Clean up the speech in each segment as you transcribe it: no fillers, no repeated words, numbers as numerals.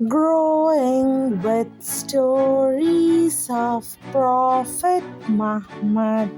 growing with stories of Prophet Muhammad.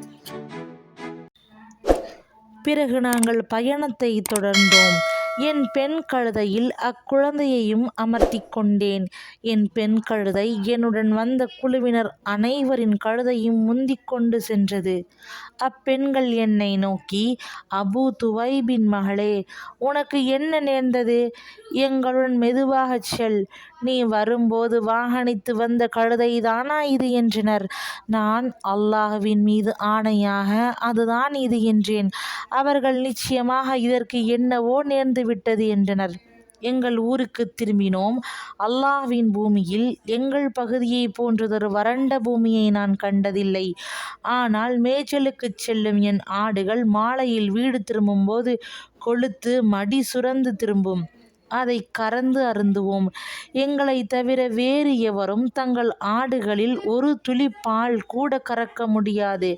பிறகு நாங்கள் பயணத்தை தொடர்ந்தோம். என் பெண் கழுதையில் அக்குழந்தையையும் அமர்த்தி கொண்டேன். என் பெண் கழுதை என்னுடன் வந்த குழுவினர் அனைவரின் கழுதையும் முந்திக் கொண்டு சென்றது. அப்பெண்கள் என்னை நோக்கி, அபூ துவைபின் மகளே, உனக்கு என்ன நேர்ந்தது? எங்களுடன் மெதுவாகச் செல். நீ வரும்போது வாகனித்து வந்த கழுதைதானா இது என்றனர். நான் அல்லாஹ்வின் மீது ஆணையாக அதுதான் இது என்றேன். அவர்கள் நிச்சயமாக இதற்கு என்னவோ நேர்ந்து விட்டது என்றனர். எங்கள் ஊருக்கு திரும்பினோம். அல்லாஹ்வின் பூமியில் எங்கள் பகுதியை போன்றதொரு வறண்ட பூமியை நான் கண்டதில்லை. ஆனால் மேய்ச்சலுக்குச் செல்லும் என் ஆடுகள் மாலையில் வீடு திரும்பும்போது கொழுத்து மடி சுரந்து திரும்பும். அதை கறந்து அருந்துவோம். எங்களை தவிர வேறு எவரும் தங்கள் ஆடுகளில் ஒரு துளி பால் கூட கறக்க முடியாது.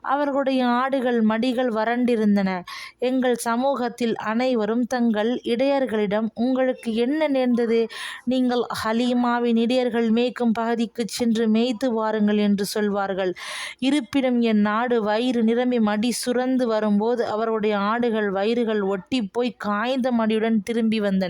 அவர்களுடைய ஆடுகள் மடிகள் வறண்டிருந்தன. எங்கள் சமூகத்தில் அனைவரும் தங்கள் இடையர்களிடம், உங்களுக்கு என்ன நேர்ந்தது? நீங்கள் ஹலீமாவின் இடையர்கள் மேய்க்கும் பகுதிக்குச் சென்று மேய்த்து வாருங்கள் என்று சொல்வார்கள். இருப்பினும் என் ஆடு வயிறு நிரம்பி மடி சுரந்து வரும்போது அவருடைய ஆடுகள் வயிறுகள் ஒட்டிப்போய் காய்ந்த மடியுடன் திரும்பி வந்தன.